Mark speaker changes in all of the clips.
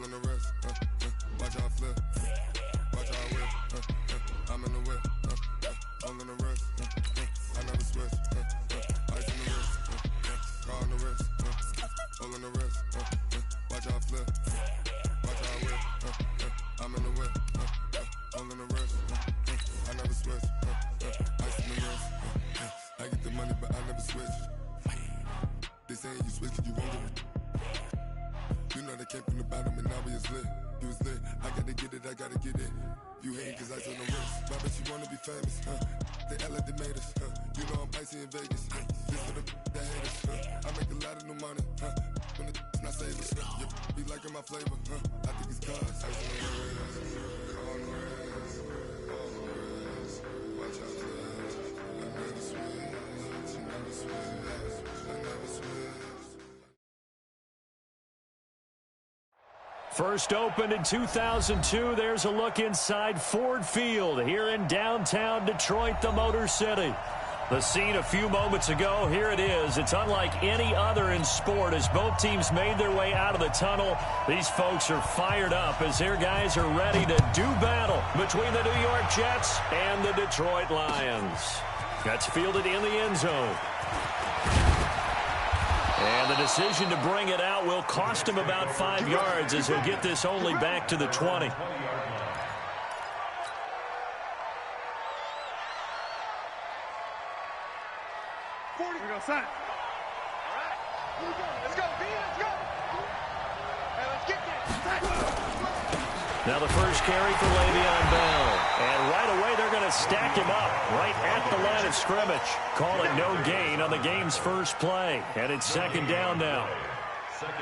Speaker 1: in the wrist. Watch how I flip. Watch how I whip. I'm in the whip. All in the wrist. I never switch. Ice in the wrist. Car in the wrist. All in the wrist. Watch how I flip. Watch how I whip. I'm in the whip. All in the wrist. I never switch. Ice in the wrist. I get the money, but I never switch. They saying you switch, you won't get it. You know they came from the bottom and now we is lit. You was lit, I gotta get it, I gotta get it. You hate cause ice on the wrist. Why bet you wanna be famous, They act like they made us, You know I'm icy in Vegas, This for the that hate us, I make a lot of new money, When the not save us, You be liking my flavor, I think it's cause ice on the wrist, on the wrist, on the wrist. Watch out for this, I never switch, I never switch, I never switch.
Speaker 2: First opened in 2002. There's a look inside Ford Field here in downtown Detroit, the Motor City. The scene a few moments ago, here it is. It's unlike any other in sport as both teams made their way out of the tunnel. These folks are fired up as their guys are ready to do battle between the New York Jets and the Detroit Lions. That's fielded in the end zone. And the decision to bring it out will cost him about 5 yards as he'll get this only back to the 20.
Speaker 3: Here we go, son. All right. Here we go. Let's go, B. Let's go. Hey, let's get this.
Speaker 2: Now the first carry for Le'Veon Bell. And right away they're going to stack him up right at the line of scrimmage. Call it no gain on the game's first play. And it's second down now.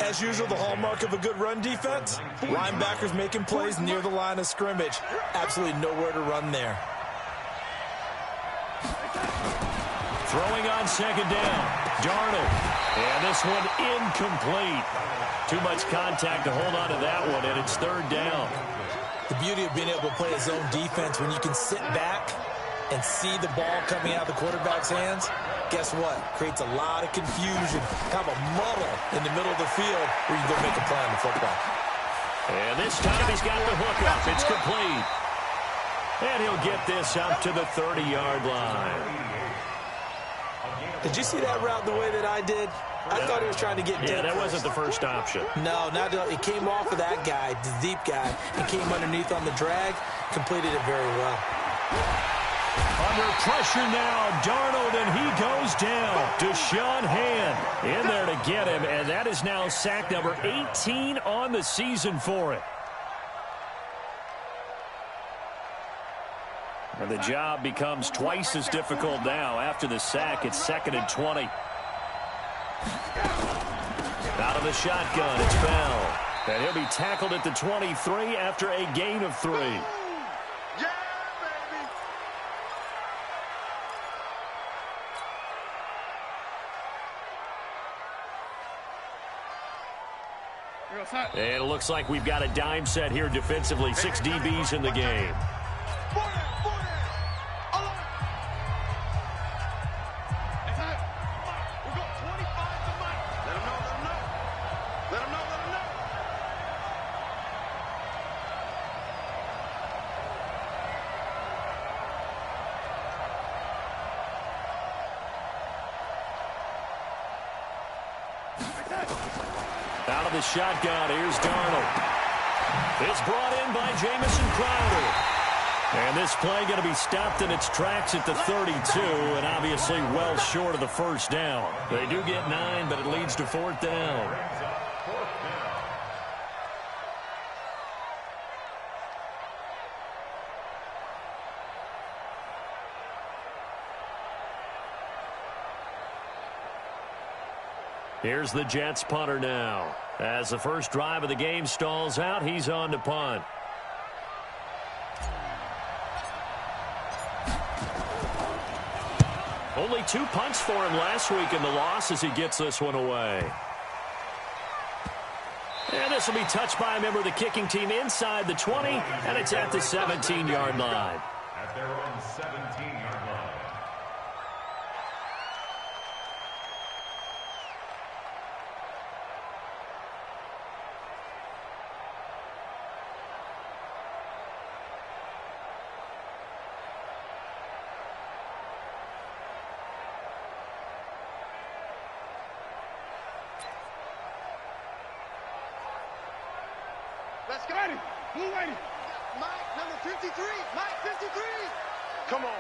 Speaker 4: As usual, the hallmark of a good run defense, linebackers making plays near the line of scrimmage. Absolutely nowhere to run there.
Speaker 2: Throwing on second down, Darnold. And this one incomplete. Too much contact to hold on to that one, and it's third down.
Speaker 4: The beauty of being able to play a zone defense when you can sit back and see the ball coming out of the quarterback's hands, guess what? Creates a lot of confusion, kind of a muddle in the middle of the field where you can go make a play on the football.
Speaker 2: And this time he's got the hook up. It's complete. And he'll get this up to the 30-yard line.
Speaker 4: Did you see that route the way that I did? I thought he was trying to get deep.
Speaker 2: Yeah, that wasn't the first option.
Speaker 4: No, it came off of that guy, the deep guy, and came underneath on the drag, completed it very well.
Speaker 2: Under pressure now, Darnold, and he goes down. Deshaun Hand in there to get him, and that is now sack number 18 on the season for it. And the job becomes twice as difficult now. After the sack, it's 2nd and 20. Out of the shotgun, it's Bell. And he'll be tackled at the 23 after a gain of 3.
Speaker 3: Yeah, baby.
Speaker 2: And it looks like we've got a dime set here defensively. 6 DBs in the game. Out of the shotgun, here's Darnold. It's brought in by Jamison Crowder. And this play going to be stopped in its tracks at the 32, and obviously well short of the first down. They do get 9, but it leads to 4th down. Here's the Jets punter now. As the first drive of the game stalls out, he's on to punt. Only 2 punts for him last week in the loss as he gets this one away. And this will be touched by a member of the kicking team inside the 20, and it's at the 17-yard line.
Speaker 5: At their own 17-yard line.
Speaker 3: Let's go. Ready. Move ready. Mike, number 53. Mike, 53. Come on.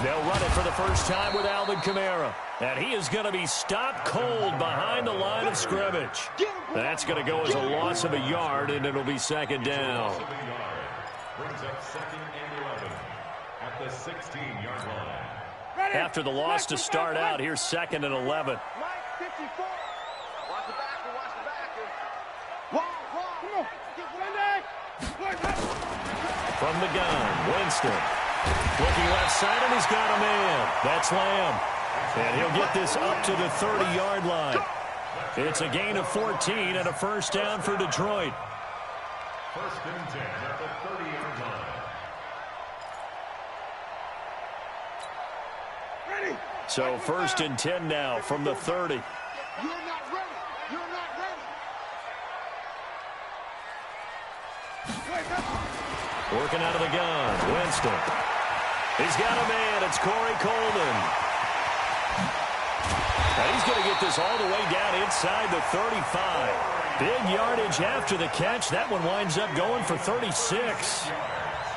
Speaker 2: They'll run it for the first time with Alvin Kamara. And he is going to be stopped cold behind the line of scrimmage. That's going to go as a loss of a yard, and it'll be second down.
Speaker 5: Brings up 2nd and 11 at the 16-yard line.
Speaker 2: After the loss to start out, here's 2nd and 11.
Speaker 3: Mike, 54. Watch the backer, watch the backer. Come on.
Speaker 2: From the gun, Winston. Looking left side, and he's got a man. That's Lamb. And he'll get this up to the 30-yard line. It's a gain of 14 and a first down for Detroit.
Speaker 5: 1st and 10 at the 30-yard line.
Speaker 3: Ready.
Speaker 2: So 1st and 10 now from the 30.
Speaker 3: You're not ready. You're not ready.
Speaker 2: Working out of the gun, Winston. He's got a man. It's Corey Coleman. And he's going to get this all the way down inside the 35. Big yardage after the catch. That one winds up going for 36.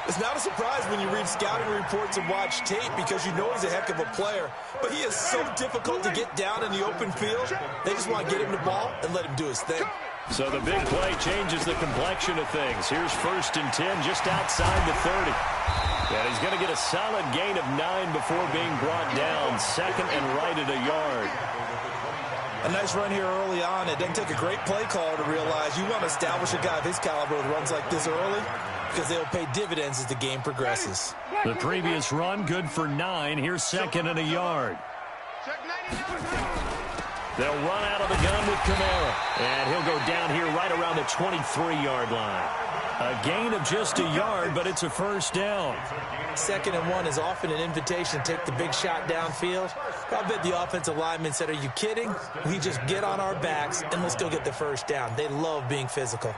Speaker 4: It's not a surprise when you read scouting reports and watch tape because you know he's a heck of a player. But he is so difficult to get down in the open field. They just want to get him the ball and let him do his thing.
Speaker 2: So the big play changes the complexion of things. Here's 1st and 10 just outside the 30. And he's going to get a solid gain of 9 before being brought down. 2nd and right at a yard.
Speaker 4: A nice run here early on. It doesn't take a great play caller to realize you want to establish a guy of his caliber with runs like this early because they'll pay dividends as the game progresses.
Speaker 2: The previous run good for 9. Here's 2nd and a yard. They'll run out of the gun with Kamara. And he'll go down here right around the 23-yard line. A gain of just a yard, but it's a first down.
Speaker 4: 2nd and 1 is often an invitation to take the big shot downfield. I bet the offensive lineman said, are you kidding? We just get on our backs and let's go get the first down. They love being physical.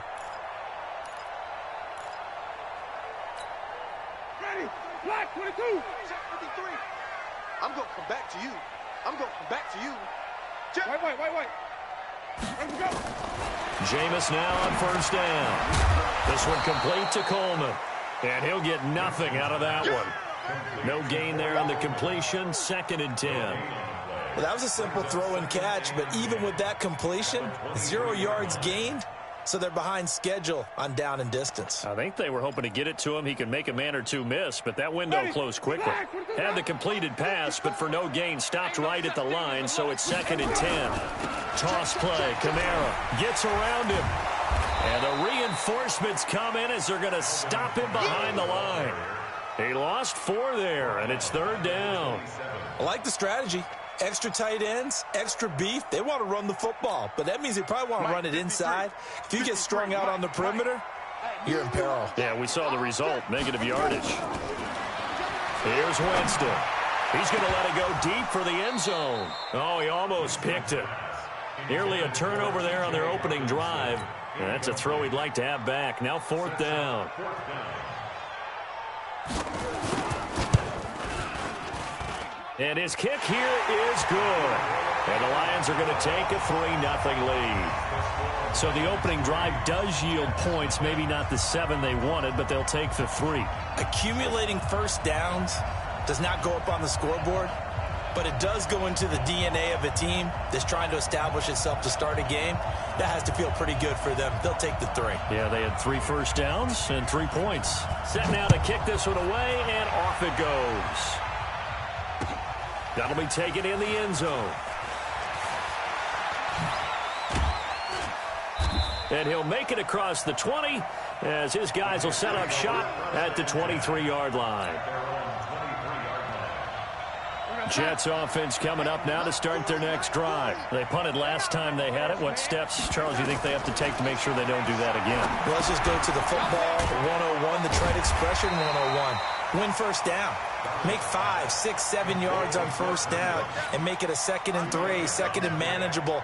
Speaker 3: Ready. Black 22. Check 53. I'm going to come back to you. I'm going to come back to you. Check. Wait. Ready to go.
Speaker 2: Jameis now on first down. This one complete to Coleman. And he'll get nothing out of that one. No gain there on the completion. 2nd and 10.
Speaker 4: Well, that was a simple throw and catch, but even with that completion, 0 yards gained, so they're behind schedule on down and distance.
Speaker 2: I think they were hoping to get it to him. He could make a man or two miss, but that window closed quickly. Had the completed pass, but for no gain, stopped right at the line, so it's 2nd and 10. Toss play, Kamara gets around him. And the reinforcements come in as they're going to stop him behind the line. He lost 4 there, and it's 3rd down.
Speaker 4: I like the strategy. Extra tight ends, extra beef. They want to run the football, but that means they probably want to run it inside. If you get strung out on the perimeter, you're in peril.
Speaker 2: Yeah, we saw the result, negative yardage. Here's Winston. He's going to let it go deep for the end zone. Oh, he almost picked it. Nearly a turnover there on their opening drive. And that's a throw he'd like to have back. Now 4th down. And his kick here is good. And the Lions are going to take a 3-0 lead. So the opening drive does yield points. Maybe not the 7 they wanted, but they'll take the 3.
Speaker 4: Accumulating first downs does not go up on the scoreboard, but it does go into the DNA of a team that's trying to establish itself to start a game. That has to feel pretty good for them. They'll take the 3.
Speaker 2: Yeah, they had 3 first downs and 3 points. Set now to kick this one away, and off it goes. That'll be taken in the end zone. And he'll make it across the 20 as his guys will set up shop at the 23-yard line. Jets offense coming up now to start their next drive. They punted last time they had it. What steps, Charles, do you think they have to take to make sure they don't do that again?
Speaker 4: Well, let's just go to the football 101, the trade expression 101. Win first down. Make 5, 6, 7 yards on first down and make it a 2nd and 3, 2nd and manageable.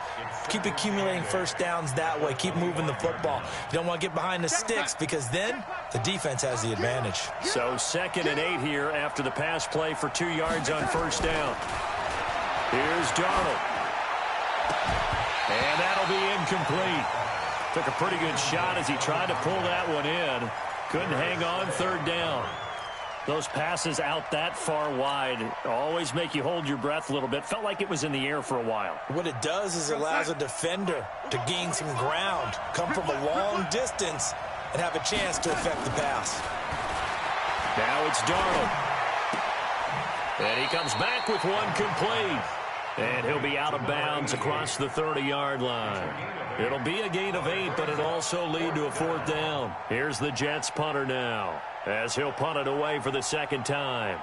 Speaker 4: Keep accumulating first downs that way. Keep moving the football. You don't want to get behind the sticks because then the defense has the advantage.
Speaker 2: So 2nd and 8 here after the pass play for 2 yards on first down. Here's Darnold. And that'll be incomplete. Took a pretty good shot as he tried to pull that one in. Couldn't hang on, third down. Those passes out that far wide always make you hold your breath a little bit. Felt like it was in the air for a while.
Speaker 4: What it does is allows a defender to gain some ground, come from a long distance, and have a chance to affect the pass.
Speaker 2: Now it's Darnold. And he comes back with one complete. And he'll be out of bounds across the 30-yard line. It'll be a gain of 8, but it'll also lead to a fourth down. Here's the Jets punter now, as he'll punt it away for the second time.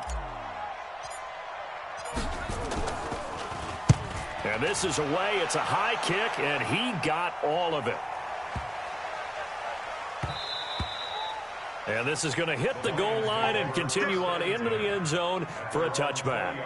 Speaker 2: And this is away. It's a high kick, and he got all of it. And this is going to hit the goal line and continue on into the end zone for a touchback.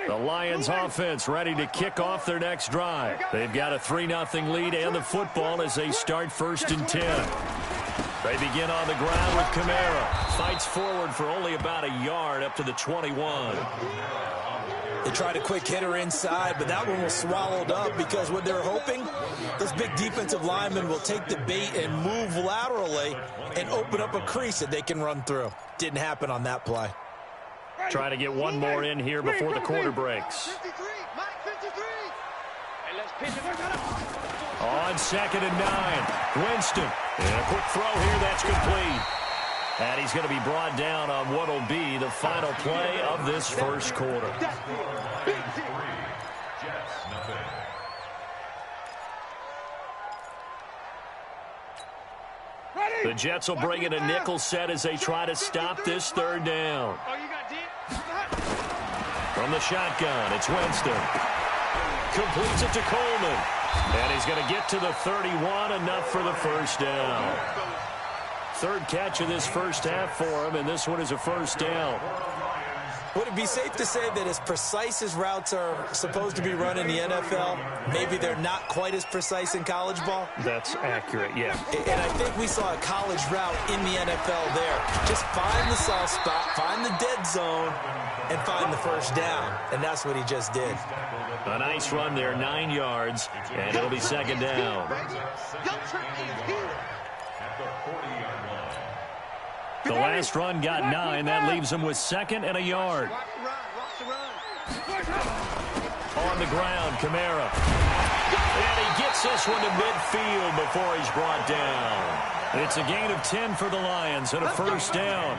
Speaker 2: The Lions offense ready to kick off their next drive. They've got a 3-0 lead and the football as they start 1st and 10. They begin on the ground with Kamara. Fights forward for only about a yard up to the 21.
Speaker 4: They tried a quick hitter inside, but that one was swallowed up because what they're hoping, those big defensive linemen will take the bait and move laterally and open up a crease that they can run through. Didn't happen on that play.
Speaker 2: Trying to get one more in here before the quarter breaks.
Speaker 3: 53, Mike 53. Hey, let's pitch it.
Speaker 2: On 2nd and 9. Winston. And a quick throw here. That's complete. And he's going to be brought down on what will be the final play of this first quarter. The Jets will bring in a nickel set as they try to stop this third down. From the shotgun, it's Winston. Completes it to Coleman. And he's going to get to the 31, enough for the first down. Third catch of this first half for him, and this one is a first down.
Speaker 4: Would it be safe to say that as precise as routes are supposed to be run in the NFL, maybe they're not quite as precise in college ball?
Speaker 2: That's accurate, yeah.
Speaker 4: And I think we saw a college route in the NFL there. Just find the soft spot, find the dead zone, and find the first down. And that's what he just did.
Speaker 2: A nice run there, 9 yards, and it'll be 2nd down. The last run got 9. That leaves him with 2nd and a yard. On the ground, Kamara. And he gets this one to midfield before he's brought down. It's a gain of 10 for the Lions and a first down.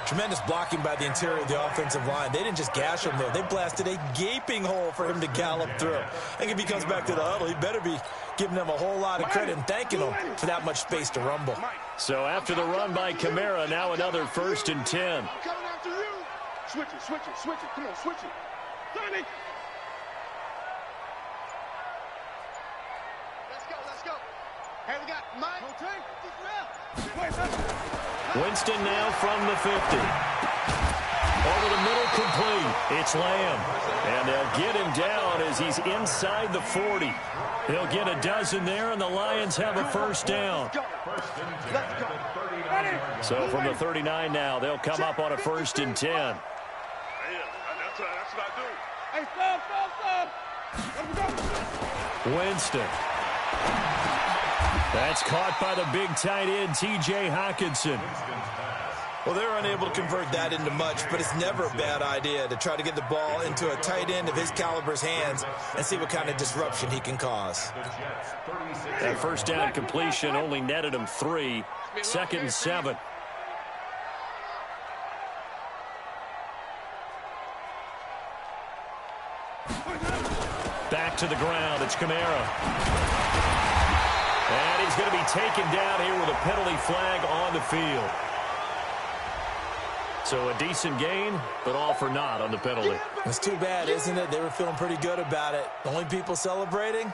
Speaker 4: Tremendous blocking by the interior of the offensive line. They didn't just gash him there. They blasted a gaping hole for him to gallop through. I think if he comes back to the huddle, he better be giving them a whole lot of credit and thanking them for that much space to rumble.
Speaker 2: So after the run by Kamara, now another 1st and 10.
Speaker 3: I'm coming after you. Switch it, switch it, switch it. Come on, switch it. Sonny. Let's go, let's go. Hey, we got Mike.
Speaker 2: Winston now from the 50. Over the middle, complete. It's Lamb. And they'll get him down as he's inside the 40. He'll get a dozen there, and the Lions have a first down. So from the 39 now, they'll come up on a 1st and 10.
Speaker 3: That's what I do. Hey, stop.
Speaker 2: Winston. That's caught by the big tight end, T.J. Hockenson.
Speaker 4: Well, they're unable to convert that into much, but it's never a bad idea to try to get the ball into a tight end of his caliber's hands and see what kind of disruption he can cause.
Speaker 2: That first down completion only netted him 3. 2nd and 7. Back to the ground. It's Kamara. And he's going to be taken down here with a penalty flag on the field. So a decent gain, but all for naught on the penalty.
Speaker 4: It's too bad, isn't it? They were feeling pretty good about it. The only people celebrating,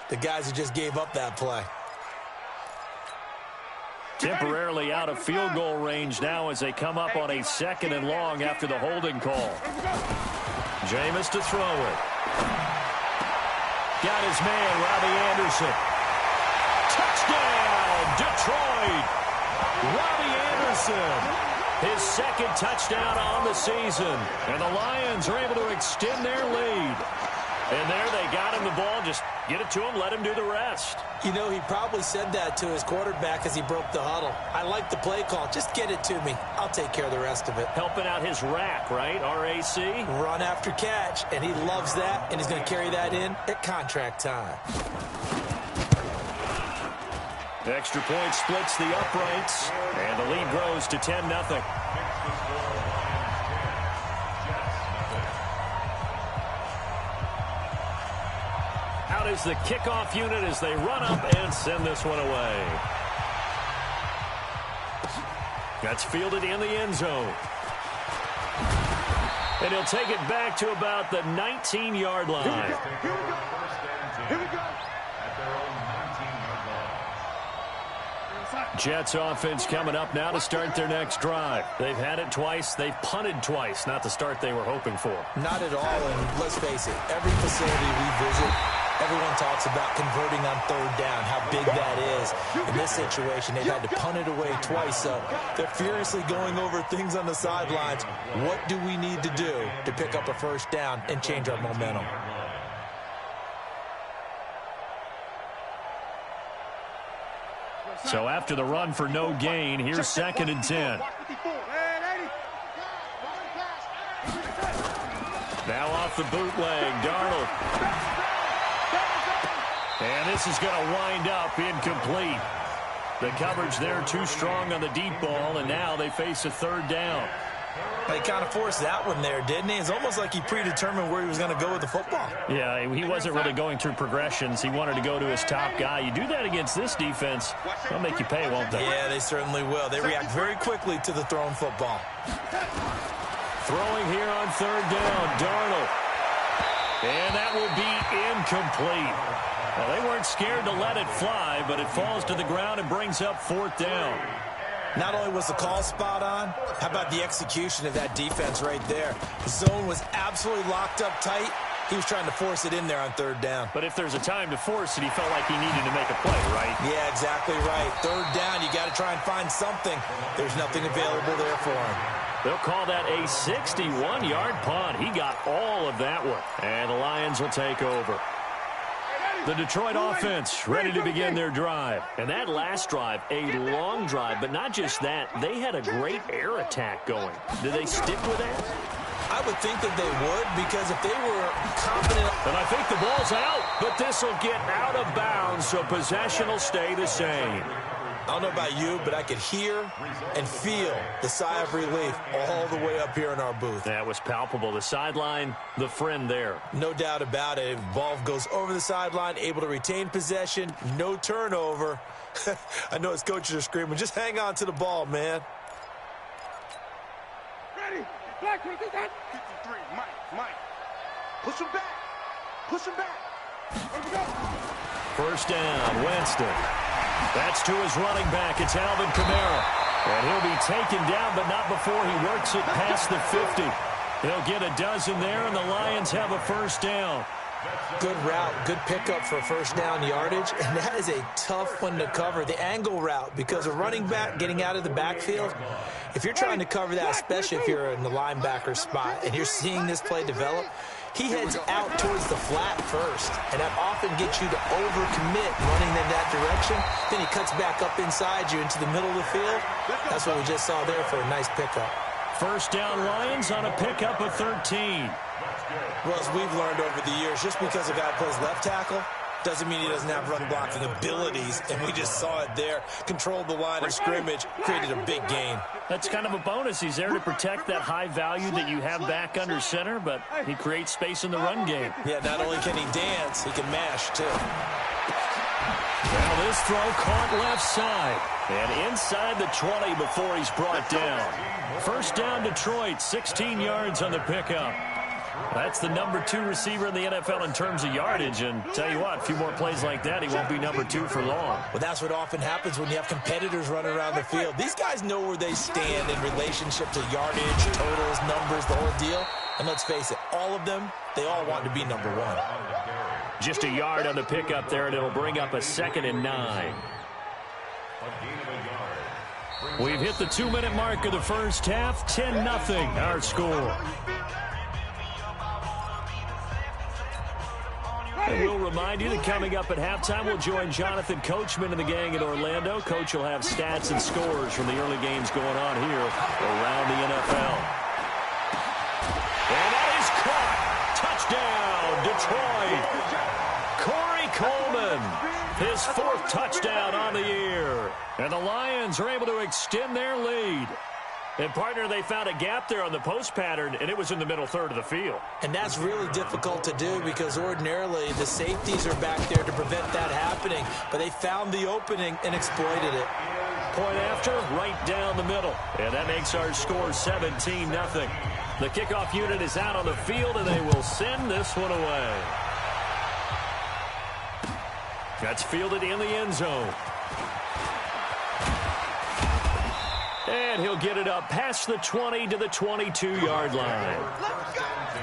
Speaker 4: the guys who just gave up that play.
Speaker 2: Temporarily out of field goal range now as they come up on a 2nd and long after the holding call. Jameis to throw it. Got his man, Robbie Anderson. Touchdown! Detroit. Robbie Anderson. His second touchdown on the season. And the Lions are able to extend their lead. And there they got him the ball. Just get it to him, let him do the rest.
Speaker 4: You know, he probably said that to his quarterback as he broke the huddle. I like the play call. Just get it to me. I'll take care of the rest of it.
Speaker 2: Helping out his rack, right? R-A-C?
Speaker 4: Run after catch. And he loves that, and he's going to carry that in at contract time.
Speaker 2: The extra point splits the uprights, and the lead grows to 10-0. Out is the kickoff unit as they run up and send this one away. That's fielded in the end zone. And he'll take it back to about the 19-yard line.
Speaker 3: Here we go.
Speaker 2: Jets offense coming up now to start their next drive. They've had it twice. They've punted twice. Not the start they were hoping for.
Speaker 4: Not at all, and let's face it, every facility we visit, everyone talks about converting on third down, how big that is. In this situation, they've had to punt it away twice, so they're furiously going over things on the sidelines. What do we need to do to pick up a first down and change our momentum?
Speaker 2: So after the run for no gain, here's 2nd and 10. Now off the bootleg, Darnold. And this is going to wind up incomplete. The coverage there too strong on the deep ball, and now they face a third down.
Speaker 4: He kind of forced that one there, didn't he? It's almost like he predetermined where he was going to go with the football.
Speaker 2: Yeah, he wasn't really going through progressions. He wanted to go to his top guy. You do that against this defense, they'll make you pay, won't they?
Speaker 4: Yeah, they certainly will. They react very quickly to the thrown football.
Speaker 2: Throwing here on third down, Darnold. And that will be incomplete. Well, they weren't scared to let it fly, but it falls to the ground and brings up 4th down.
Speaker 4: Not only was the call spot on, how about the execution of that defense right there? The zone was absolutely locked up tight. He was trying to force it in there on third down.
Speaker 2: But if there's a time to force it, he felt like he needed to make a play, right?
Speaker 4: Yeah, exactly right. Third down, you got to try and find something. There's nothing available there for him.
Speaker 2: They'll call that a 61-yard punt. He got all of that one. And the Lions will take over. The Detroit offense ready to begin their drive. And that last drive, a long drive, but not just that. They had a great air attack going. Do they stick with that?
Speaker 4: I would think that they would, because if they were confident.
Speaker 2: And I think the ball's out, but this will get out of bounds, so possession will stay the same.
Speaker 4: I don't know about you, but I could hear and feel the sigh of relief all the way up here in our booth.
Speaker 2: That was palpable. The sideline, the friend there.
Speaker 4: No doubt about it. Ball goes over the sideline, able to retain possession, no turnover. I know his coaches are screaming, just hang on to the ball, man.
Speaker 3: Ready. Black, 53, Mike. Push him back. Push him back. Here we go.
Speaker 2: First down, Winston. That's to his running back. It's Alvin Kamara. And he'll be taken down, but not before he works it past the 50. He'll get a dozen there, and the Lions have a first down.
Speaker 4: Good route, good pickup for first down yardage, and that is a tough one to cover, the angle route, because a running back getting out of the backfield, if you're trying to cover that, especially if you're in the linebacker spot and you're seeing this play develop, he heads out towards the flat first, and that often gets you to overcommit running in that direction. Then he cuts back up inside you into the middle of the field. That's what we just saw there for a nice pickup.
Speaker 2: First down Lions on a pickup of 13.
Speaker 4: Well, as we've learned over the years, just because a guy plays left tackle doesn't mean he doesn't have run blocking abilities, and we just saw it there. Controlled the line of scrimmage, created a big gain.
Speaker 2: That's kind of a bonus. He's there to protect that high value that you have back under center, but he creates space in the run game.
Speaker 4: Yeah, not only can he dance, he can mash, too.
Speaker 2: Now this throw caught left side. And inside the 20 before he's brought down. First down Detroit, 16 yards on the pickup. That's the number 2 receiver in the NFL in terms of yardage. And tell you what, a few more plays like that, he won't be number 2 for long.
Speaker 4: Well, that's what often happens when you have competitors running around the field. These guys know where they stand in relationship to yardage, totals, numbers, the whole deal. And let's face it, all of them, they all want to be number 1.
Speaker 2: Just a yard on the pickup there, and it'll bring up a 2nd and 9.
Speaker 5: A gain of a yard.
Speaker 2: We've hit the 2-minute mark of the first half. 10-0 our score. And we'll remind you that coming up at halftime, we'll join Jonathan Coachman and the gang in Orlando. Coach will have stats and scores from the early games going on here around the NFL. And that is caught. Touchdown, Detroit. Corey Coleman, his 4th touchdown on the year. And the Lions are able to extend their lead. And, partner, they found a gap there on the post pattern, and it was in the middle third of the field.
Speaker 4: And that's really difficult to do because ordinarily the safeties are back there to prevent that happening. But they found the opening and exploited it.
Speaker 2: Point after, right down the middle. And that makes our score 17-0. The kickoff unit is out on the field, and they will send this one away. That's fielded in the end zone. And he'll get it up past the 20 to the 22-yard line.
Speaker 5: Let's go! At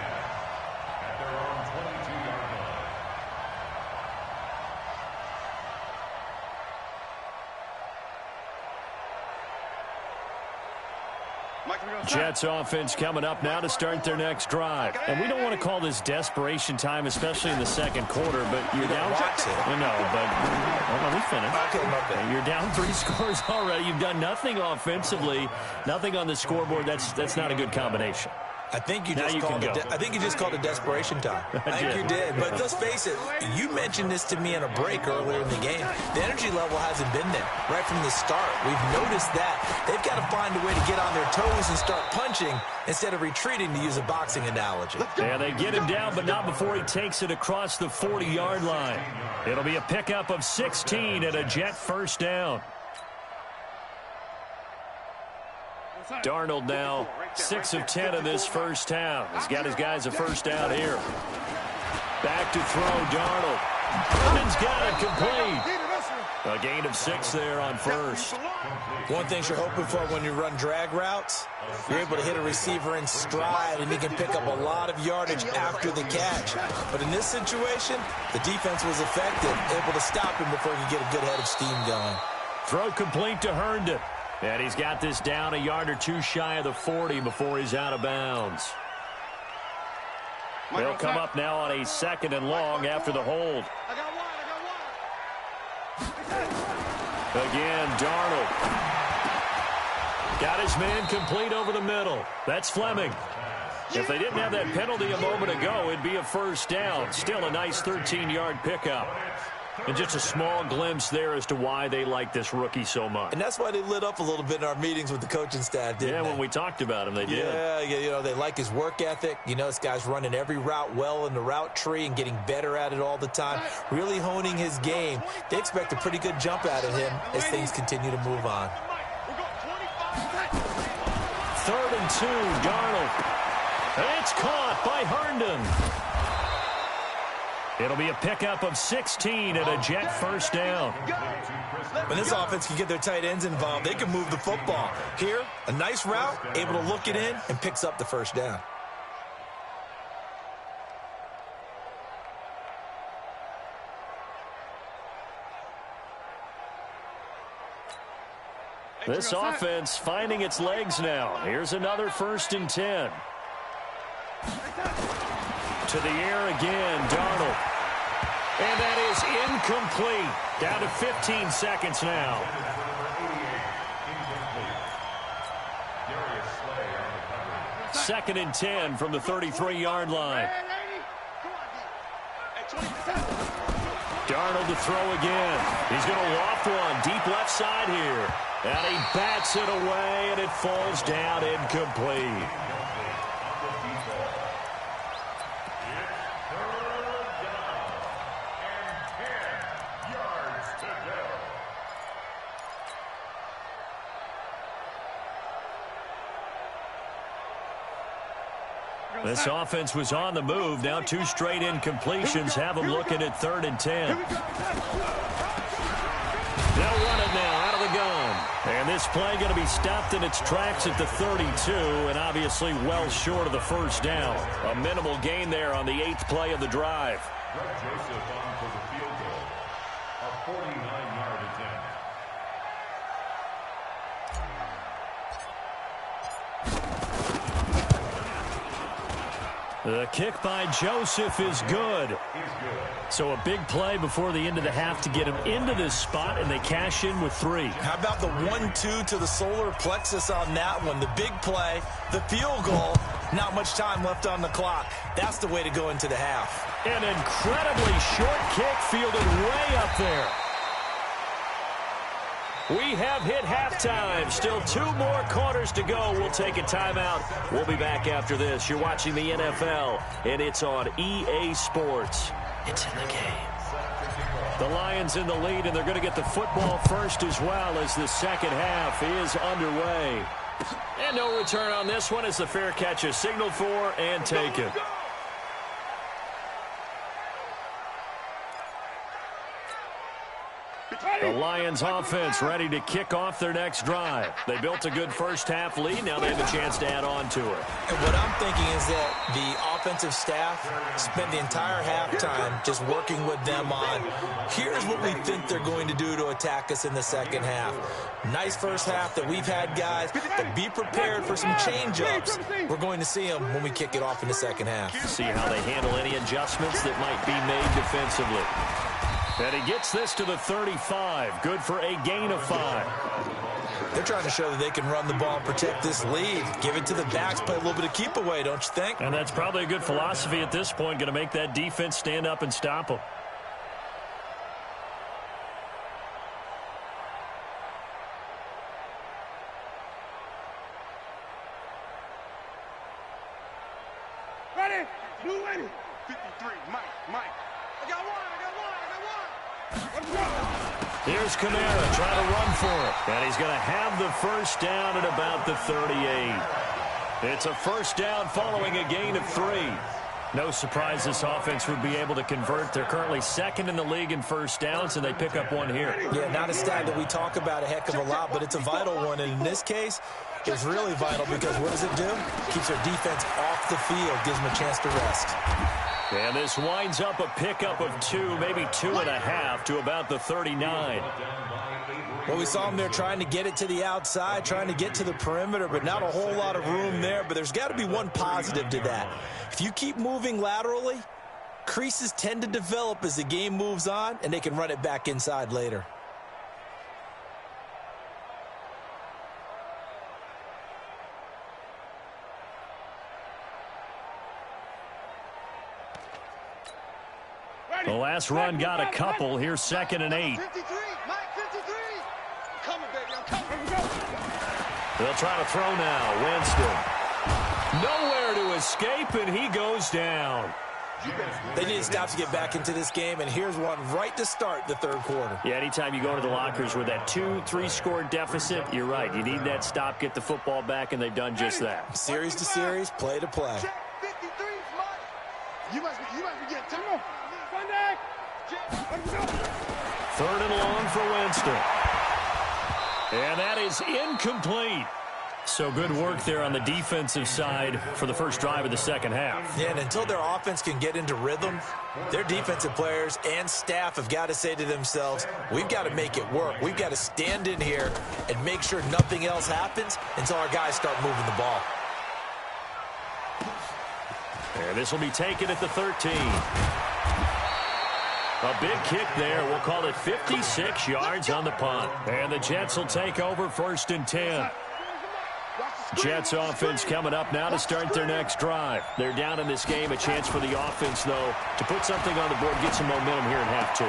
Speaker 5: their own 22-yard line.
Speaker 2: Jets offense coming up now to start their next drive. And we don't want to call this desperation time, especially in the second quarter, but you're down. Let me finish. Okay. You're down 3 scores already. You've done nothing offensively, nothing on the scoreboard. That's not a good combination.
Speaker 4: I think you just called it desperation time. I think you did. But let's face it, you mentioned this to me in a break earlier in the game. The energy level hasn't been there right from the start. We've noticed that. They've got to find a way to get on their toes and start punching instead of retreating, to use a boxing analogy.
Speaker 2: Yeah, they get him down, but not before he takes it across the 40-yard line. It'll be a pickup of 16 and a Jet first down. Darnold now 6 of 10 in this first half. He's got his guys a first down here. Back to throw, Darnold. Herndon's got it complete. A gain of 6 there on first.
Speaker 4: One thing you're hoping for when you run drag routes, you're able to hit a receiver in stride, and he can pick up a lot of yardage after the catch. But in this situation, the defense was effective, able to stop him before he could get a good head of steam going.
Speaker 2: Throw complete to Herndon. And he's got this down a yard or 2 shy of the 40 before he's out of bounds. They'll come up now on a 2nd and long after the hold. Again, Darnold. Got his man complete over the middle. That's Fleming. If they didn't have that penalty a moment ago, it'd be a first down. Still a nice 13-yard pickup. And just a small glimpse there as to why they like this rookie so much.
Speaker 4: And that's why they lit up a little bit in our meetings with the coaching staff, didn't they?
Speaker 2: When we talked about him, they did.
Speaker 4: Yeah, they like his work ethic. This guy's running every route well in the route tree and getting better at it all the time, really honing his game. They expect a pretty good jump out of him as things continue to move on.
Speaker 2: 3rd and 2, Darnold. And it's caught by Herndon. It'll be a pickup of 16 and a Jet first down.
Speaker 4: When this offense can get their tight ends involved, they can move the football. Here, a nice route, able to look it in, and picks up the first down.
Speaker 2: This offense finding its legs now. Here's another 1st and 10. To the air again, Darnold. And that is incomplete. Down to 15 seconds now. 2nd and 10 from the 33-yard line. Darnold to throw again. He's going to loft one deep left side here. And he bats it away, and it falls down incomplete. This offense was on the move. Now 2 straight incompletions have them looking at 3rd and 10. They'll run it now out of the gun. And this play going to be stopped in its tracks at the 32, and obviously well short of the first down. A minimal gain there on the 8th play of the drive.
Speaker 5: Joseph on for the field goal. A 49-yard attempt.
Speaker 2: The kick by Joseph is good. So a big play before the end of the half to get him into this spot, and they cash in with 3.
Speaker 4: How about the 1-2 to the solar plexus on that one? The big play, the field goal, not much time left on the clock. That's the way to go into the half.
Speaker 2: An incredibly short kick fielded way up there. We have hit halftime. Still 2 more quarters to go. We'll take a timeout. We'll be back after this. You're watching the NFL, and it's on EA Sports. It's in the game. The Lions in the lead, and they're going to get the football first as well as the second half is underway. And no return on this one as the fair catch is signaled for and taken. The Lions offense ready to kick off their next drive. They built a good first-half lead. Now they have a chance to add on to it.
Speaker 4: And what I'm thinking is that the offensive staff spent the entire halftime just working with them on, here's what we think they're going to do to attack us in the second half. Nice first half that we've had, guys, but be prepared for some change-ups. We're going to see them when we kick it off in the second half.
Speaker 2: See how they handle any adjustments that might be made defensively. And he gets this to the 35. Good for a gain of 5.
Speaker 4: They're trying to show that they can run the ball and protect this lead. Give it to the backs, play a little bit of keep away, don't you think?
Speaker 2: And that's probably a good philosophy at this point. Going to make that defense stand up and stop them.
Speaker 3: Ready? Blue ready. 53, Mike. I got one.
Speaker 2: Here's Kamara trying to run for it. And he's going to have the first down at about the 38. It's a first down following a gain of 3. No surprise this offense would be able to convert. They're currently second in the league in first downs, and they pick up one here.
Speaker 4: Yeah, not a stat that we talk about a heck of a lot, but it's a vital one. And in this case, it's really vital because what does it do? Keeps their defense off the field, gives them a chance to rest.
Speaker 2: And this winds up a pickup of 2, maybe 2.5 to about the 39.
Speaker 4: Well, we saw them there trying to get it to the outside, trying to get to the perimeter, but not a whole lot of room there. But there's got to be one positive to that. If you keep moving laterally, creases tend to develop as the game moves on, and they can run it back inside later.
Speaker 2: The last run got a couple. Here's 2nd and 8.
Speaker 3: 53, Mike, 53. Coming, baby, I'm coming.
Speaker 2: They'll try to throw now. Winston. Nowhere to escape, and he goes down.
Speaker 4: They need to stop to get back into this game, and here's one right to start the third quarter.
Speaker 2: Yeah, anytime you go to the lockers with that 2-3 score deficit, you're right. You need that stop, get the football back, and they've done just that.
Speaker 4: Series to series, play to play.
Speaker 3: 53, Mike. You must be getting time.
Speaker 2: 3rd and long for Winston. And that is incomplete. So good work there on the defensive side for the first drive of the second half.
Speaker 4: Yeah, and until their offense can get into rhythm, their defensive players and staff have got to say to themselves, we've got to make it work. We've got to stand in here and make sure nothing else happens until our guys start moving the ball.
Speaker 2: And this will be taken at the 13. A big kick there. We'll call it 56 yards on the punt. And the Jets will take over 1st and 10. Jets offense coming up now to start their next drive. They're down in this game. A chance for the offense, though, to put something on the board, get some momentum here in half 2.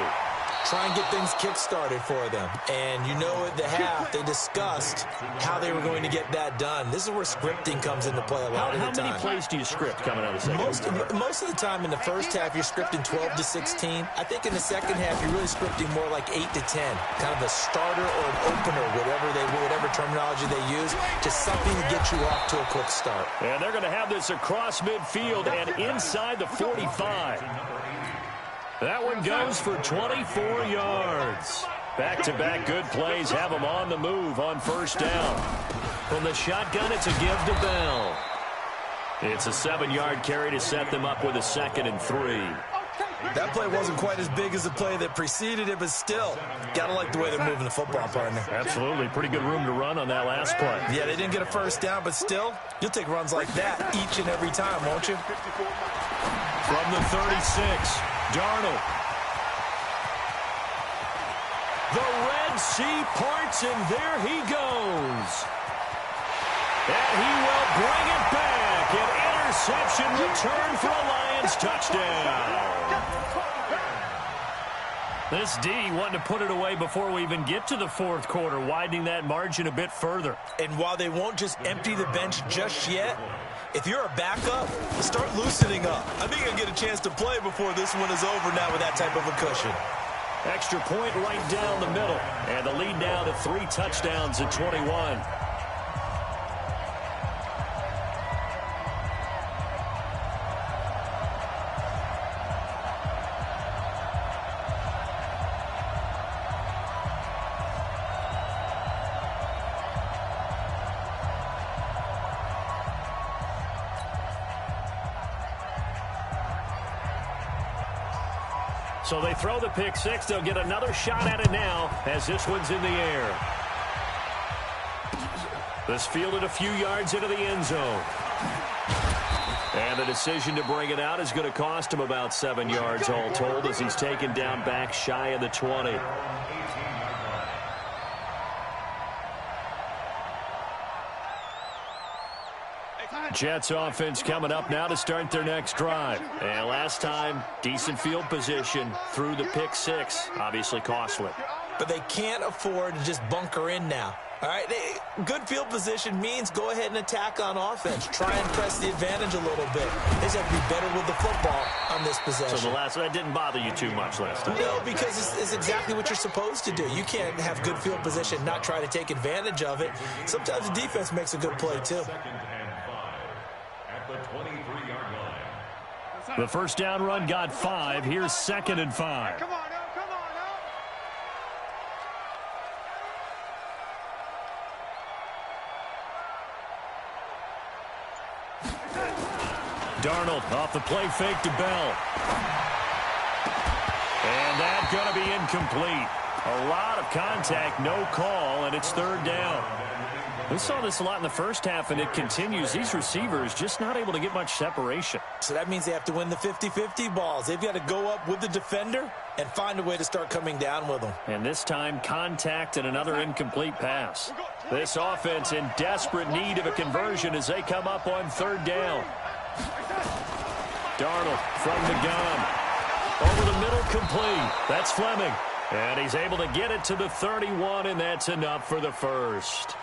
Speaker 4: Try and get things kick-started for them. And you know at the half, they discussed how they were going to get that done. This is where scripting comes into play a lot of the time.
Speaker 2: How many plays do you script coming out of the second?
Speaker 4: Most of the time in the first half, you're scripting 12 to 16. I think in the second half, you're really scripting more like 8 to 10. Kind of a starter or an opener, whatever terminology they use. Just something to get you off to a quick start.
Speaker 2: And they're going to have this across midfield and inside the 45. That one goes for 24 yards. Back-to-back good plays have them on the move on first down. From the shotgun, it's a give to Bell. It's a 7-yard carry to set them up with a 2nd and 3.
Speaker 4: That play wasn't quite as big as the play that preceded it, but still, got to like the way they're moving the football, partner.
Speaker 2: Absolutely. Pretty good room to run on that last play.
Speaker 4: Yeah, they didn't get a first down, but still, you'll take runs like that each and every time, won't you?
Speaker 2: From the 36, Darnold. The Red Sea parts, and there he goes. And he will bring it back. An interception return for a Lions touchdown. This D wanting to put it away before we even get to the fourth quarter, widening that margin a bit further.
Speaker 4: And while they won't just empty the bench just yet, if you're a backup, start loosening up. I think you'll get a chance to play before this one is over now with that type of a cushion.
Speaker 2: Extra point right down the middle. And the lead now to 3 touchdowns at 21. So they throw the pick six. They'll get another shot at it now as this one's in the air. This fielded a few yards into the end zone. And the decision to bring it out is going to cost him about 7 yards all told as he's taken down back shy of the 20. Jets offense coming up now to start their next drive. And last time, decent field position through the pick six. Obviously costly.
Speaker 4: But they can't afford to just bunker in now. All right, good field position means go ahead and attack on offense. Try and press the advantage a little bit. They just have to be better with the football on this possession.
Speaker 2: So that didn't bother you too much last time?
Speaker 4: No, because it's exactly what you're supposed to do. You can't have good field position, not try to take advantage of it. Sometimes the defense makes a good play, too.
Speaker 2: The first down run got 5. Here's 2nd and 5.
Speaker 3: Come on, now, come on, now.
Speaker 2: Darnold off the play fake to Bell. And that's going to be incomplete. A lot of contact, no call, and it's 3rd down. We saw this a lot in the first half, and it continues. These receivers just not able to get much separation.
Speaker 4: So that means they have to win the 50-50 balls. They've got to go up with the defender and find a way to start coming down with them.
Speaker 2: And this time, contact and another incomplete pass. This offense in desperate need of a conversion as they come up on 3rd down. Darnold from the gun. Over the middle, complete. That's Fleming. And he's able to get it to the 31, and that's enough for the first.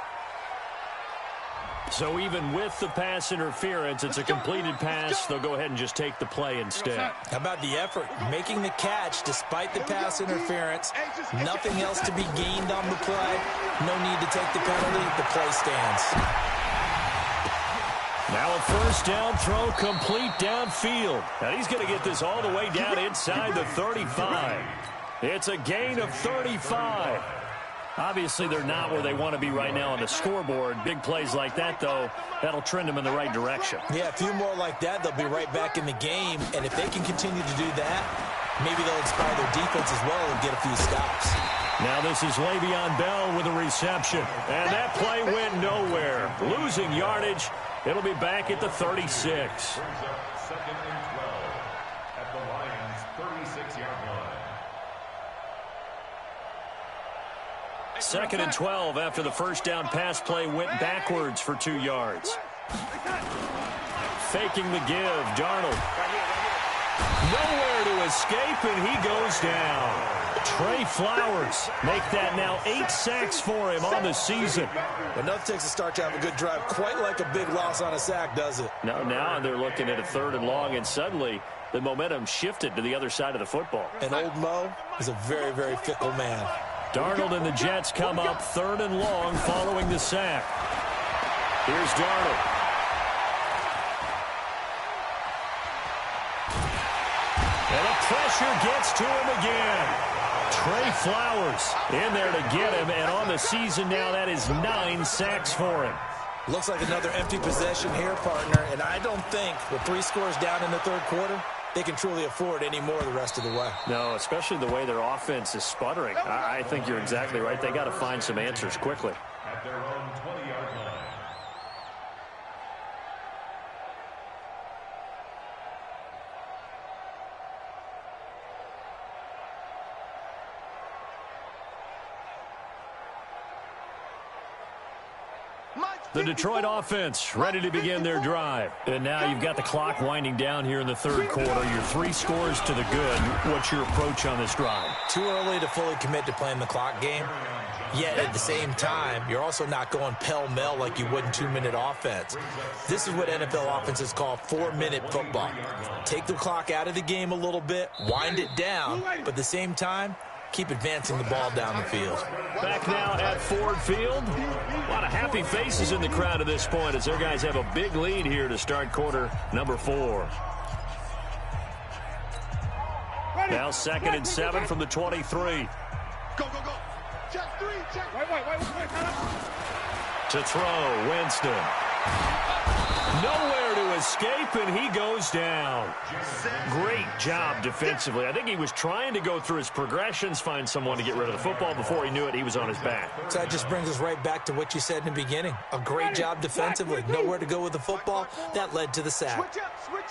Speaker 2: So even with the pass interference, it's a completed pass. They'll go ahead and just take the play instead.
Speaker 4: How about the effort? Making the catch despite the pass interference. Nothing else to be gained on the play. No need to take the penalty. The play stands.
Speaker 2: Now a first down throw complete downfield. And he's going to get this all the way down inside the 35. It's a gain of 35. Obviously, they're not where they want to be right now on the scoreboard. Big plays like that, though, that'll trend them in the right direction.
Speaker 4: Yeah, a few more like that, they'll be right back in the game. And if they can continue to do that, maybe they'll inspire their defense as well and get a few stops.
Speaker 2: Now this is Le'Veon Bell with a reception. And that play went nowhere. Losing yardage. It'll be back at the 36.
Speaker 5: 2nd and 12 at the Lions' 36-yard line.
Speaker 2: 2nd and 12 after the first down pass play went backwards for 2 yards. Faking the give, Darnold. Nowhere to escape, and he goes down. Trey Flowers make that now 8 sacks for him on the season.
Speaker 4: Enough takes a start to have a good drive, quite like a big loss on a sack, does it?
Speaker 2: No, now they're looking at a 3rd and long, and suddenly the momentum shifted to the other side of the football.
Speaker 4: And old Mo is a very, very fickle man.
Speaker 2: Darnold and the Jets come up 3rd and long following the sack. Here's Darnold. And the pressure gets to him again. Trey Flowers in there to get him, and on the season now that is 9 sacks for him.
Speaker 4: Looks like another empty possession here, partner, and I don't think with 3 scores down in the 3rd quarter, they can truly afford any more the rest of the way.
Speaker 2: No, especially the way their offense is sputtering. I think you're exactly right. They got to find some answers quickly.
Speaker 5: At their own 20-yard line.
Speaker 2: The Detroit offense ready to begin their drive. And now you've got the clock winding down here in the third quarter. Your 3 scores to the good. What's your approach on this drive?
Speaker 4: Too early to fully commit to playing the clock game. Yet at the same time, you're also not going pell-mell like you would in 2-minute offense. This is what NFL offenses call 4-minute football. Take the clock out of the game a little bit, wind it down, but at the same time, keep advancing the ball down the field.
Speaker 2: Back now at Ford Field. A lot of happy faces in the crowd at this point as their guys have a big lead here to start quarter number 4. Now 2nd and 7 from the 23.
Speaker 3: Go, go, go. Check 3, check. Wait.
Speaker 2: To throw, Winston. Nowhere to escape, and he goes down. Great job defensively. I think he was trying to go through his progressions, find someone to get rid of the football. Before he knew it, he was on his back.
Speaker 4: So that just brings us right back to what you said in the beginning. A great job defensively. Nowhere to go with the football. That led to the sack.
Speaker 3: Switch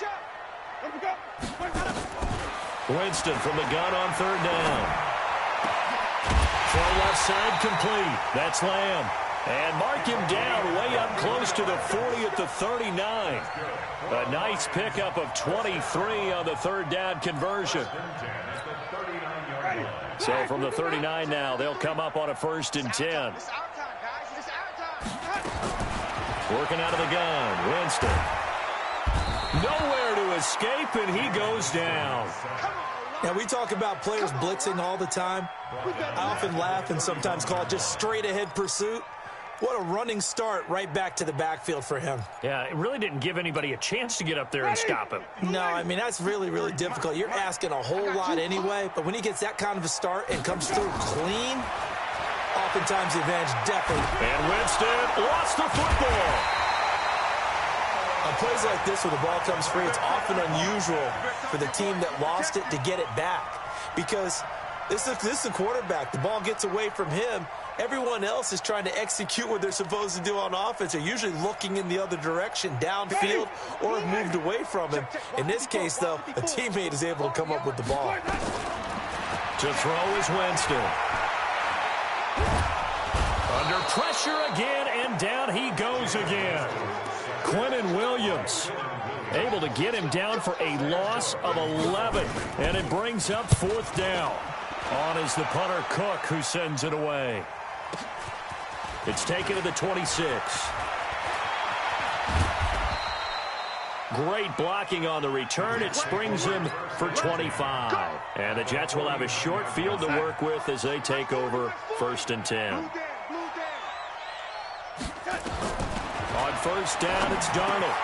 Speaker 3: up.
Speaker 2: Winston from the gun on 3rd down. Throw left side complete. That's Lamb. And mark him down way up close to the 40 at the 39. A nice pickup of 23 on the 3rd down conversion. So from the 39 now, they'll come up on a 1st and 10. Working out of the gun, Winston. Nowhere to escape, and he goes down.
Speaker 4: Now, we talk about players blitzing all the time. I often laugh and sometimes call it just straight-ahead pursuit. What a running start right back to the backfield for him.
Speaker 2: Yeah, it really didn't give anybody a chance to get up there and stop him.
Speaker 4: No, I mean, that's really, really difficult. You're asking a whole lot anyway, but when he gets that kind of a start and comes through clean, oftentimes the advantage definitely.
Speaker 2: And Winston lost the football.
Speaker 4: On plays like this where the ball comes free, it's often unusual for the team that lost it to get it back because this is a quarterback. The ball gets away from him. Everyone else is trying to execute what they're supposed to do on offense. They're usually looking in the other direction, downfield, or moved away from him. In this case, though, a teammate is able to come up with the ball.
Speaker 2: To throw is Winston. Under pressure again, and down he goes again. Quinnen Williams able to get him down for a loss of 11, and it brings up 4th down. On is the punter Cook, who sends it away. It's taken to the 26. Great blocking on the return. It springs him for 25. And the Jets will have a short field to work with as they take over 1st and 10. On 1st down, it's Darnold.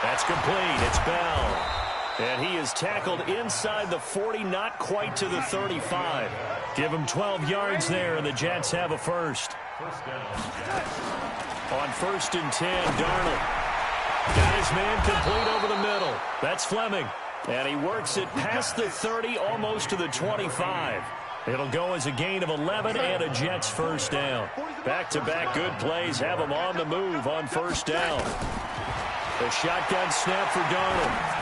Speaker 2: That's complete. It's Bell. And he is tackled inside the 40, not quite to the 35. Give him 12 yards there, and the Jets have a first. On 1st and 10, Darnold. Got his man complete over the middle. That's Fleming. And he works it past the 30, almost to the 25. It'll go as a gain of 11 and a Jets 1st down. Back-to-back good plays have him on the move on 1st down. The shotgun snap for Darnold.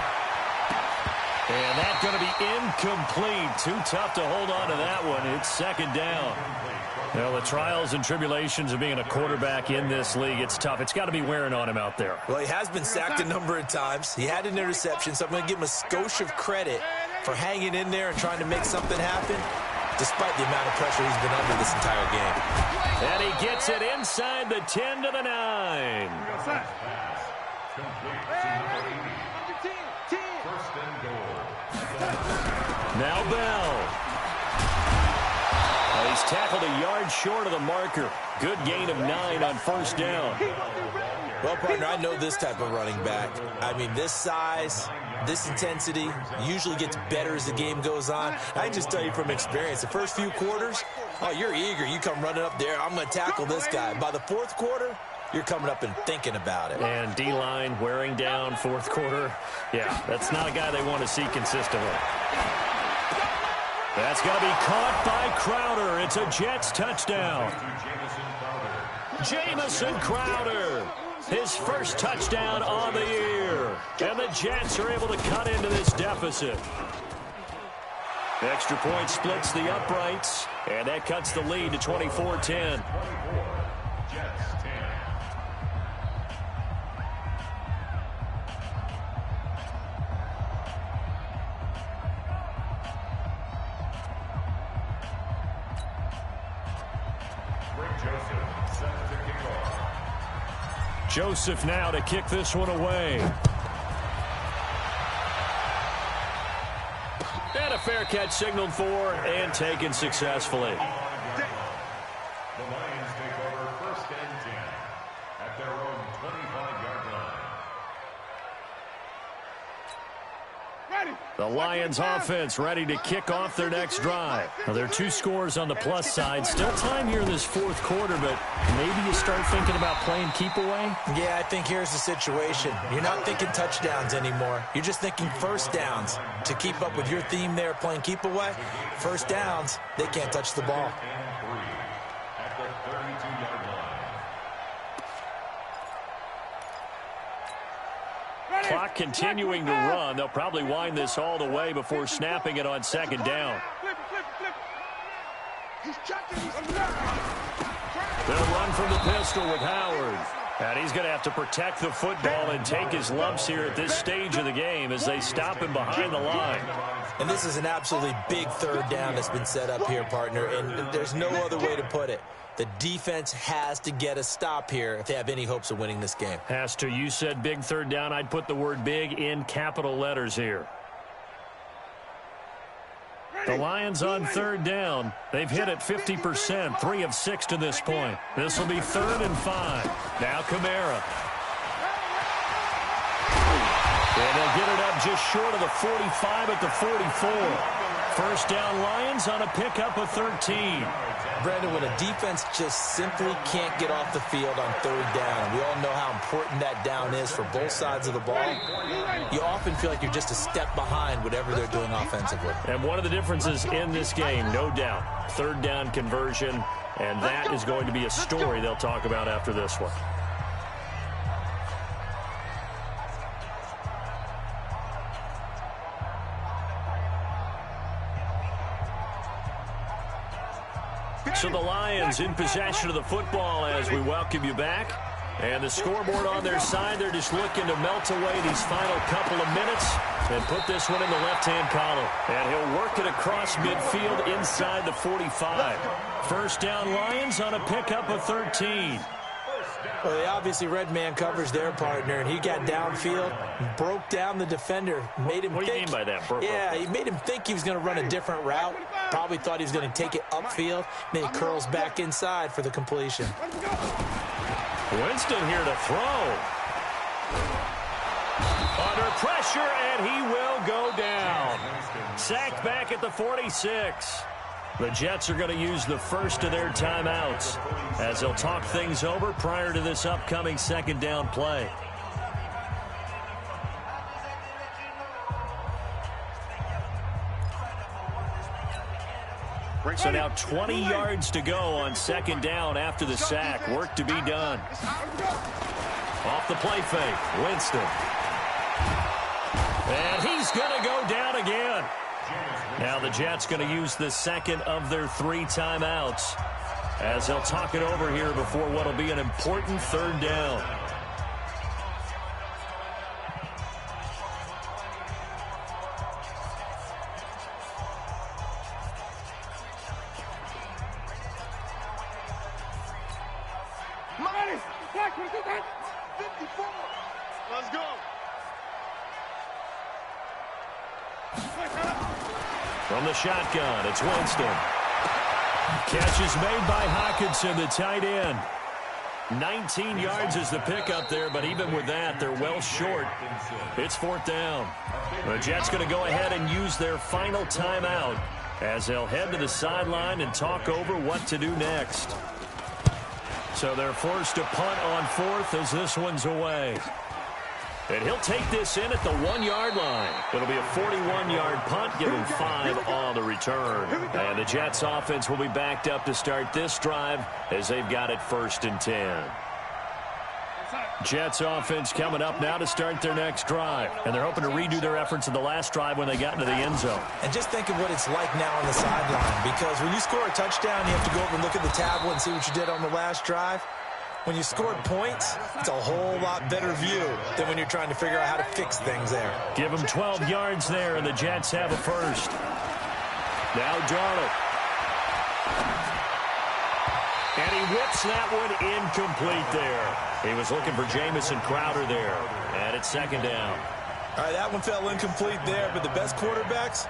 Speaker 2: And that's going to be incomplete. Too tough to hold on to that one. It's 2nd down. Well, the trials and tribulations of being a quarterback in this league, it's tough. It's got to be wearing on him out there.
Speaker 4: Well, he has been sacked a number of times. He had an interception, so I'm going to give him a skosh of credit for hanging in there and trying to make something happen, despite the amount of pressure he's been under this entire game.
Speaker 2: And he gets it inside the 10 to the 9. Now Bell. He's tackled a yard short of the marker. Good gain of 9 on 1st down.
Speaker 4: Well, partner, I know this type of running back. I mean, this size, this intensity usually gets better as the game goes on. I can just tell you from experience, the first few quarters, oh, you're eager. You come running up there, I'm going to tackle this guy. By the 4th quarter, you're coming up and thinking about it.
Speaker 2: And D-line wearing down fourth quarter. Yeah, that's not a guy they want to see consistently. That's going to be caught by Crowder. It's a Jets touchdown. Jamison Crowder, his first touchdown on the year. And the Jets are able to cut into this deficit. Extra point splits the uprights, and that cuts the lead to 24-10. Joseph now to kick this one away. And a fair catch signaled for and taken successfully.
Speaker 5: The Lions take over first and 10 at their own 25-yard line.
Speaker 2: The Lions offense ready to kick off their next drive. Now, there are 2 scores on the plus side. Still time here in this fourth quarter, but maybe you start thinking about playing keep away?
Speaker 4: Yeah, I think here's the situation. You're not thinking touchdowns anymore. You're just thinking first downs. To keep up with your theme there, playing keep away, first downs, they can't touch the ball.
Speaker 5: At the 32-yard line.
Speaker 2: Clock continuing to run. They'll probably wind this all the way before snapping it on second down. They'll run from the pistol with Howard. And he's going to have to protect the football and take his lumps here at this stage of the game as they stop him behind the line.
Speaker 4: And this is an absolutely big third down that's been set up here, partner, and there's no other way to put it. The defense has to get a stop here if they have any hopes of winning this game.
Speaker 2: Has to. You said big third down. I'd put the word big in capital letters here. The Lions on third down. They've hit it 50%, 3 of 6 to this point. This will be 3rd and 5. Now Kamara. And they'll get it up just short of the 45 at the 44. First down Lions on a pickup of 13.
Speaker 4: Brandon, when a defense just simply can't get off the field on third down, and we all know how important that down is for both sides of the ball, you often feel like you're just a step behind whatever they're doing offensively.
Speaker 2: And one of the differences in this game, no doubt, third down conversion, and that is going to be a story they'll talk about after this one. So the Lions in possession of the football as we welcome you back. And the scoreboard on their side, they're just looking to melt away these final couple of minutes and put this one in the left-hand column. And he'll work it across midfield inside the 45. First down Lions on a pickup of 13.
Speaker 4: Well, they obviously red man covers their partner, and he got downfield, broke down the defender, made him
Speaker 2: think. What do you mean by that?
Speaker 4: He made him think he was going to run a different route. Probably thought he was going to take it upfield. Then he curls back inside for the completion.
Speaker 2: Winston here to throw. Under pressure, and he will go down. Sacked back at the 46. The Jets are going to use the first of their timeouts as they'll talk things over prior to this upcoming second down play. So now 20 yards to go on second down after the sack. Work to be done. Off the play fake, Winston. And he's going to go down again. Now the Jets going to use the second of their 3 timeouts as they'll talk it over here before what will be an important third down.
Speaker 3: Let's go.
Speaker 2: From the shotgun, it's Winston. Catch is made by Hockenson, the tight end. 19 yards is the pickup there, but even with that, they're well short. It's 4th down. The Jets going to go ahead and use their final timeout as they'll head to the sideline and talk over what to do next. So they're forced to punt on fourth as this one's away. And he'll take this in at the 1-yard line. It'll be a 41-yard punt, give him 5 on the return. And the Jets offense will be backed up to start this drive as they've got it 1st and 10. Jets offense coming up now to start their next drive. And they're hoping to redo their efforts in the last drive when they got into the end zone.
Speaker 4: And just think of what it's like now on the sideline. Because when you score a touchdown, you have to go over and look at the tablet and see what you did on the last drive. When you scored points, it's a whole lot better view than when you're trying to figure out how to fix things there.
Speaker 2: Give them 12 yards there, and the Jets have a first. Now Darnold. And he whips that one incomplete there. He was looking for Jamison Crowder there. And it's 2nd down.
Speaker 4: All right, that one fell incomplete there, but the best quarterbacks,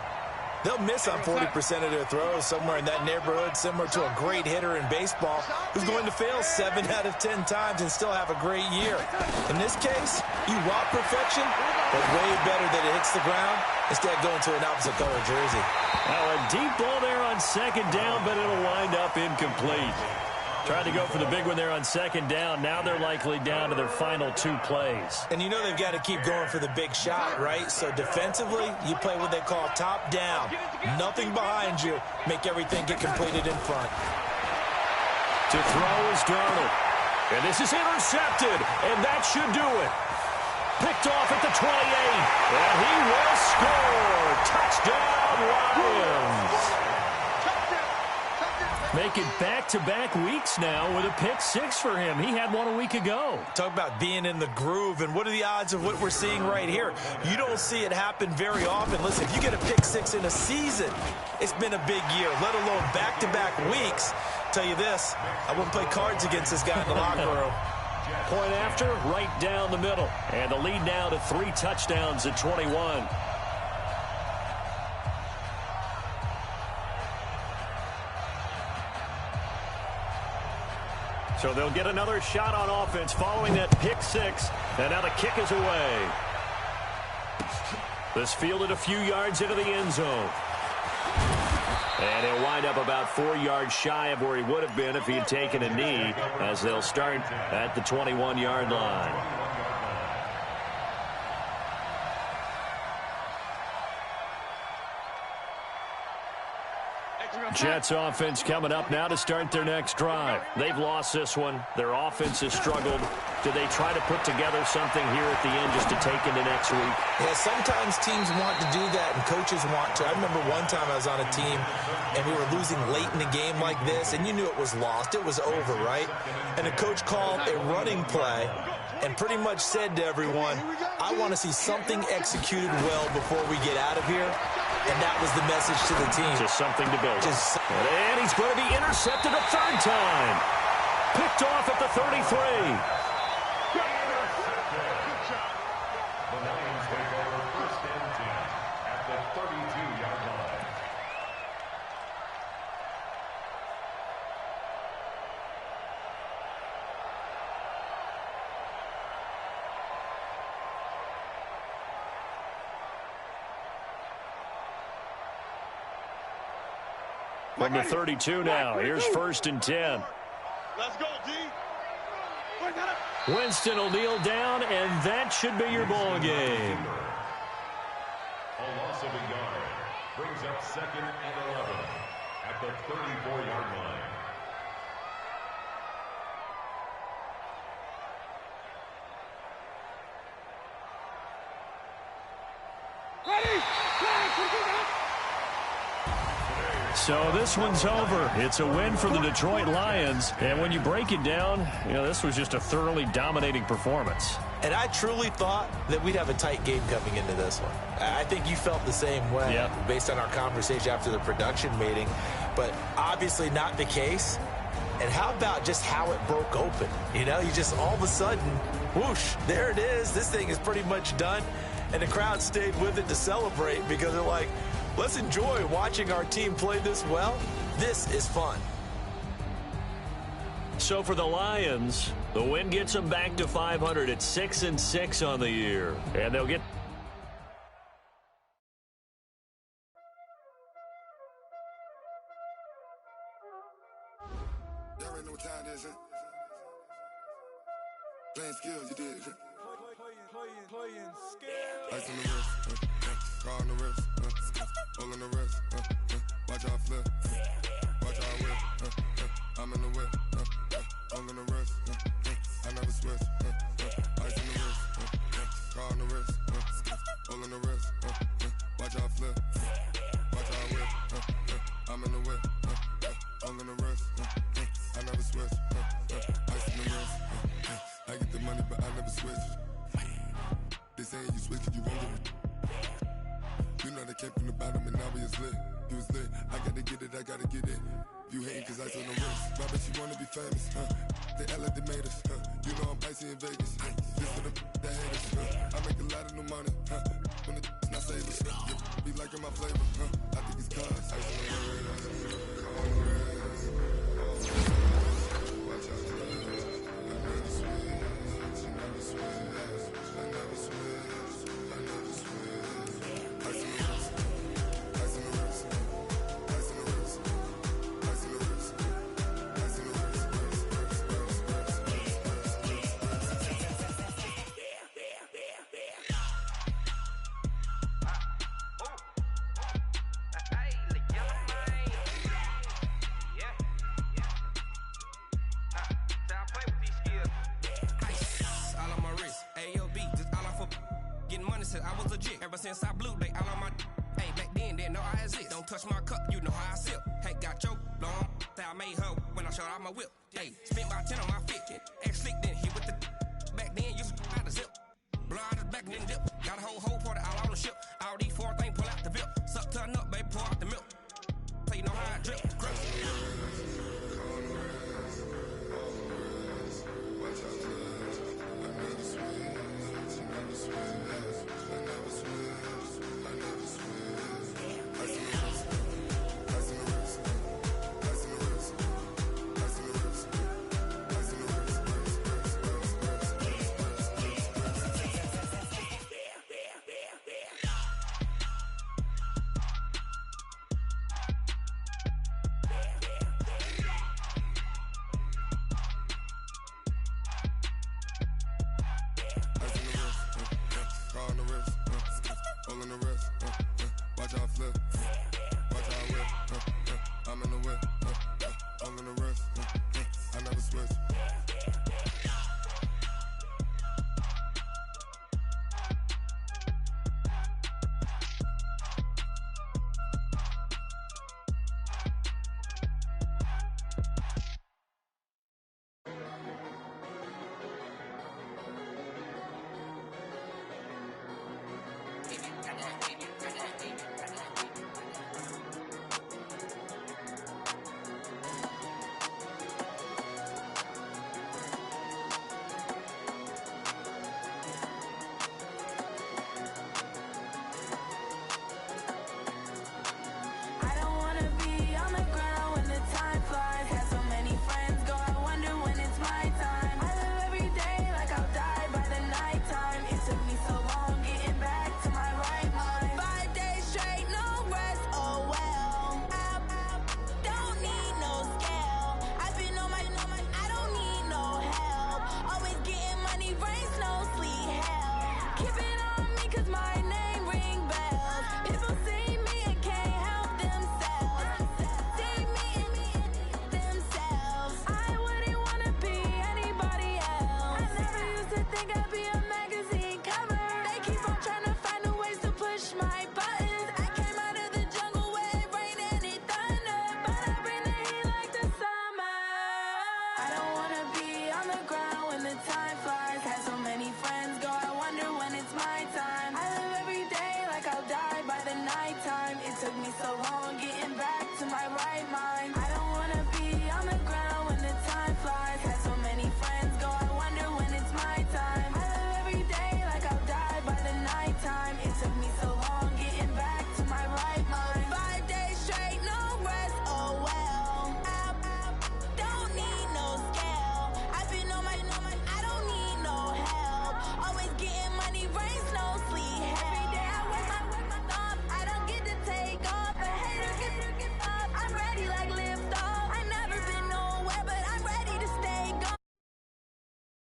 Speaker 4: they'll miss on 40% of their throws, somewhere in that neighborhood, similar to a great hitter in baseball who's going to fail 7 out of 10 times and still have a great year. In this case, you want perfection, but way better that it hits the ground instead of going to an opposite color jersey.
Speaker 2: Well, a deep ball there on 2nd down, but it'll wind up incomplete. Tried to go for the big one there on 2nd down. Now they're likely down to their final 2 plays.
Speaker 4: And you know they've got to keep going for the big shot, right? So defensively, you play what they call top down. Nothing behind you. Make everything get completed in front.
Speaker 2: To throw is Darnold. And this is intercepted. And that should do it. Picked off at the 28. And he will score. Touchdown, Lions. Make it back-to-back weeks now with a pick-6 for him. He had one a week ago.
Speaker 4: Talk about being in the groove, and what are the odds of what we're seeing right here? You don't see it happen very often. Listen, if you get a pick-6 in a season, it's been a big year, let alone back-to-back weeks. Tell you this, I wouldn't play cards against this guy in the locker room.
Speaker 2: Point after, right down the middle. And the lead now to 3 touchdowns at 21. So they'll get another shot on offense following that pick-6. And now the kick is away. This fielded a few yards into the end zone. And he'll wind up about 4 yards shy of where he would have been if he had taken a knee, as they'll start at the 21-yard line. Jets offense coming up now to start their next drive. They've lost this one. Their offense has struggled. Do they try to put together something here at the end just to take into next week?
Speaker 4: Yeah, sometimes teams want to do that and coaches want to. I remember one time I was on a team and we were losing late in the game like this, and you knew it was lost. It was over, right? And the coach called a running play and pretty much said to everyone, I want to see something executed well before we get out of here. And that was the message to the team.
Speaker 2: Just something to build. And he's going to be intercepted a 3rd time. Picked off at the 33.
Speaker 5: The Lions take over 1st and 10 at the 32-yard line.
Speaker 2: From the 32 now, here's 1st and 10.
Speaker 3: Let's go, D.
Speaker 2: Winston will kneel down, and that should be your ball game.
Speaker 5: A loss of a yard brings up 2nd and 11 at the 34-yard line.
Speaker 3: Ready?
Speaker 2: So this one's over. It's a win for the Detroit Lions. And when you break it down, you know, this was just a thoroughly dominating performance.
Speaker 4: And I truly thought that we'd have a tight game coming into this one. I think you felt the same way based on our conversation after the production meeting. But obviously not the case. And how about just how it broke open? You know, you just all of a sudden, whoosh, there it is. This thing is pretty much done. And the crowd stayed with it to celebrate because they're like, let's enjoy watching our team play this well. This is fun.
Speaker 2: So for the Lions, the win gets them back to 500 at 6-6 on the year. And they'll get...
Speaker 1: Y'all already know what time it is, huh? Playing skills, you did.
Speaker 4: Playing skills.
Speaker 1: Ice on the wrist, car on the wrist, hole in the wrist, watch how I flip, watch how I whip, I'm in the whip, hole in the wrist, I never switch, ice on the wrist, car on the wrist, hole in the wrist, watch how I flip, watch how I whip, I'm in the whip, hole in the wrist, I never switch, ice on the wrist, I get the money but I never switch. They saying you switch, you won't get it. You know they came from the bottom and now we is lit. You was lit, I gotta get it, I gotta get it. You hating cause ice on the wrist. My bitch, you wanna be famous, They act like they made us, You know I'm icy in Vegas, This for the that haters, I make a lot of new money, When the not savers, Be liking my flavor, I think it's cause ice on the wrist, on the wrist, watch out, I never switch, I never switch. I never switch, I never switch. Ice on the wrist, ice on the wrist, ice on the wrist, ice on the wrist, ice on the wrist,
Speaker 6: I was legit. Ever since I blew, they all on my hey, back then, didn't know I exist. Don't touch my cup, you know how I sip. Hey, got your long, I made her when I showed out my whip. Hey, spent about 10 on my fit. Ex-slick, then hit with the back then, used to out the zip. Blow out his back, then dip. Got a whole party all on the ship. All these four things, pull out the bip. Suck, turn up, baby, pour out the milk. So you know how I drip.
Speaker 7: Took me so long getting back to my right mind.